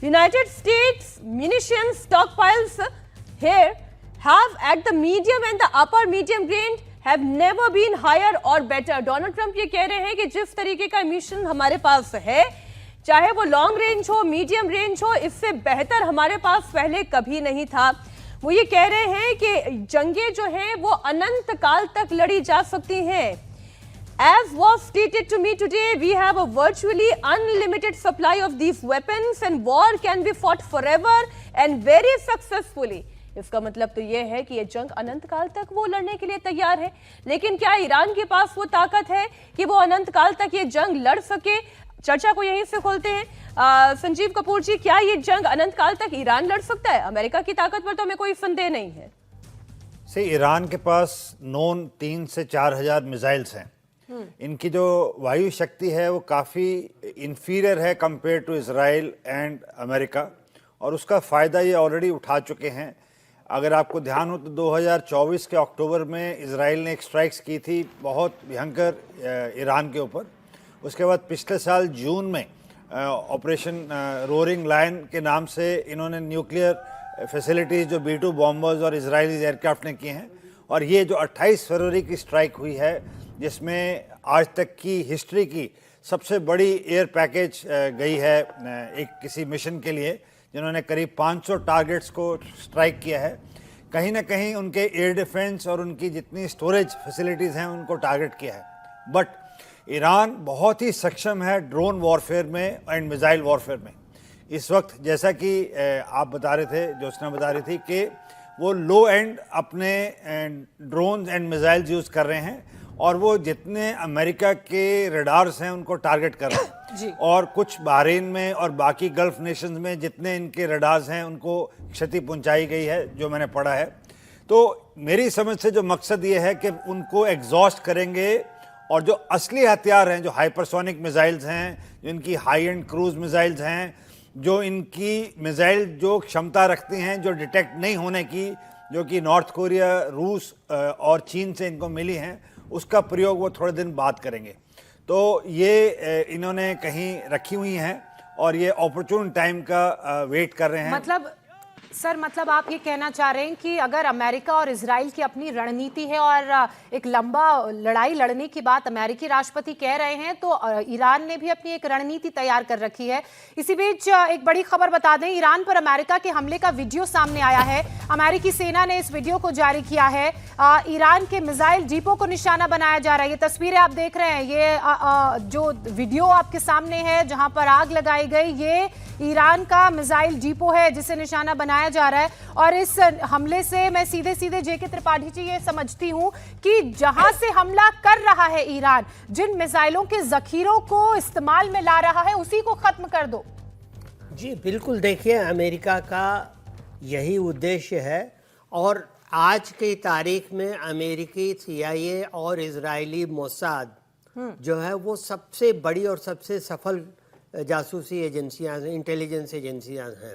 United States munitions stockpiles here have at the medium and the upper medium range have never been higher or better. Donald Trump ये कह रहे हैं कि जिस तरीके का मिशन हमारे पास है, चाहे वो लॉन्ग रेंज हो, मीडियम रेंज हो, इससे बेहतर हमारे पास पहले कभी नहीं था। वो ये कह रहे हैं कि जंगें जो हैं वो अनंत काल तक लड़ी जा सकती हैं। As was stated to me today, we have a virtually unlimited supply of these weapons and war can be fought forever and very successfully. इसका मतलब तो ये है कि ये जंग अनंत काल तक वो लड़ने के लिए तैयार है। लेकिन क्या ईरान के पास वो ताकत है कि वो अनंत काल तक ये जंग लड़ सके? चर्चा को यहीं से खोलते हैं। संजीव कपूर जी, क्या ये जंग अनंत काल तक ईरान लड़ सकता है? अमेरिका की ताकत पर तो हमें कोई संदेह नहीं है। ईरान के पास नॉन 3 से 4 हजार मिसाइल्स हैं। इनकी जो वायु शक्ति है वो काफ़ी इन्फीरियर है compare to Israel and America, और उसका फ़ायदा ये ऑलरेडी उठा चुके हैं। अगर आपको ध्यान हो तो 2024 के अक्टूबर में इजराइल ने एक स्ट्राइक्स की थी बहुत भयंकर ईरान के ऊपर। उसके बाद पिछले साल जून में ऑपरेशन रोरिंग लायन के नाम से इन्होंने न्यूक्लियर फैसिलिटीज़ जो B-2 बॉम्बर्स और इजरायली एयरक्राफ्ट ने किए हैं। और ये जो 28 फरवरी की स्ट्राइक हुई है, जिसमें आज तक की हिस्ट्री की सबसे बड़ी एयर पैकेज गई है एक किसी मिशन के लिए, जिन्होंने करीब 500 टारगेट्स को स्ट्राइक किया है। कहीं ना कहीं उनके एयर डिफेंस और उनकी जितनी स्टोरेज फैसिलिटीज़ हैं उनको टारगेट किया है। बट ईरान बहुत ही सक्षम है ड्रोन वॉरफेयर में एंड मिसाइल वॉरफेयर में। इस वक्त जैसा कि आप बता रहे थे, ज्योत्सना बता रही थी कि वो लो एंड अपने ड्रोन एंड मिसाइल्स यूज़ कर रहे हैं, और वो जितने अमेरिका के रडार्स हैं उनको टारगेट कर रहे हैं। और कुछ बहरीन में और बाकी गल्फ नेशंस में जितने इनके रडार्स हैं उनको क्षति पहुंचाई गई है, जो मैंने पढ़ा है। तो मेरी समझ से जो मकसद ये है कि उनको एग्जॉस्ट करेंगे, और जो असली हथियार हैं, जो हाइपरसोनिक मिसाइल्स हैं, जो इनकी हाई एंड क्रूज मिसाइल्स हैं, जो इनकी मिसाइल जो क्षमता रखती हैं जो डिटेक्ट नहीं होने की, जो कि नॉर्थ कोरिया, रूस और चीन से इनको मिली हैं, उसका प्रयोग वो थोड़े दिन बाद करेंगे। तो ये इन्होंने कहीं रखी हुई हैं और ये अपॉर्चुन टाइम का वेट कर रहे हैं। मतलब आप ये कहना चाह रहे हैं कि अगर अमेरिका और इजराइल की अपनी रणनीति है और एक लंबा लड़ाई लड़ने की बात अमेरिकी राष्ट्रपति कह रहे हैं, तो ईरान ने भी अपनी एक रणनीति तैयार कर रखी है। इसी बीच एक बड़ी खबर बता दें, ईरान पर अमेरिका के हमले का वीडियो सामने आया है। अमेरिकी सेना ने इस वीडियो को जारी किया है। ईरान के मिसाइल डिपो को निशाना बनाया जा रहा है। ये तस्वीरें आप देख रहे हैं, ये जो वीडियो आपके सामने है जहां पर आग लगाई गई, ये ईरान का मिसाइल डिपो है जिसे निशाना बनाया जा रहा है। और इस हमले से मैं सीधे सीधे जेके त्रिपाठी जी ये समझती हूं कि जहां से हमला कर रहा है ईरान, जिन मिसाइलों के जखीरों को इस्तेमाल में ला रहा है, उसी को खत्म कर दो। जी बिल्कुल, देखिए अमेरिका का यही उद्देश्य है। और आज की तारीख में अमेरिकी CIA और इजरायली मोसाद जो है वो सबसे बड़ी और सबसे सफल जासूसी एजेंसियां हैं, इंटेलिजेंस एजेंसियां हैं।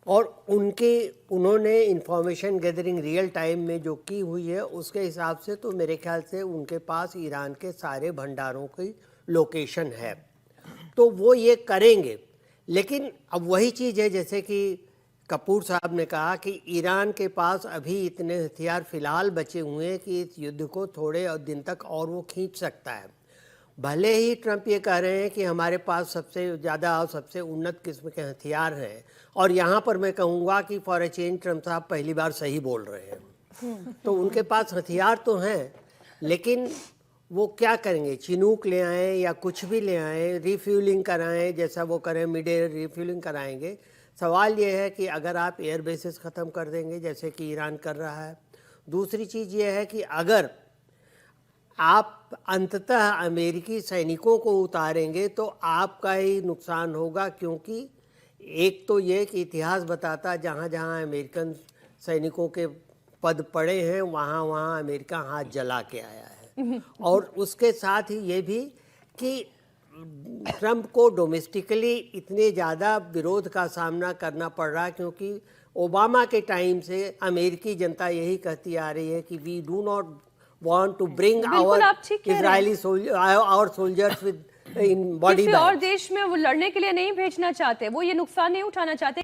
और उन्होंने इंफॉर्मेशन गैदरिंग रियल टाइम में जो की हुई है, उसके हिसाब से तो मेरे ख्याल से उनके पास ईरान के सारे भंडारों की लोकेशन है, तो वो ये करेंगे। लेकिन अब वही चीज़ है जैसे कि कपूर साहब ने कहा कि ईरान के पास अभी इतने हथियार फिलहाल बचे हुए हैं कि इस युद्ध को थोड़े दिन तक और वो खींच सकता है। भले ही ट्रंप ये कह रहे हैं कि हमारे पास सबसे ज़्यादा और सबसे उन्नत किस्म के हथियार हैं, और यहाँ पर मैं कहूँगा कि फॉर ए चेंज ट्रंप साहब पहली बार सही बोल रहे हैं। तो उनके पास हथियार तो हैं, लेकिन वो क्या करेंगे? चिनूक ले आएँ या कुछ भी ले आएँ, रिफ्यूलिंग कराएँ, जैसा वो करें मिड एयर रिफ्यूलिंग कराएँगे। सवाल ये है कि अगर आप एयर बेसिस ख़त्म कर देंगे जैसे कि ईरान कर रहा है। दूसरी चीज़ ये है कि अगर आप अंततः अमेरिकी सैनिकों को उतारेंगे तो आपका ही नुकसान होगा, क्योंकि एक तो ये कि इतिहास बताता जहाँ जहाँ अमेरिकन सैनिकों के पद पड़े हैं वहाँ वहाँ अमेरिका हाथ जला के आया है। और उसके साथ ही ये भी कि ट्रंप को डोमेस्टिकली इतने ज़्यादा विरोध का सामना करना पड़ रहा है, क्योंकि ओबामा के टाइम से अमेरिकी जनता यही कहती आ रही है कि we do not want to bring our Israeli soldiers with in body किसी और देश में वो लड़ने के लिए नहीं भेजना चाहते, वो ये नुकसान नहीं उठाना चाहते।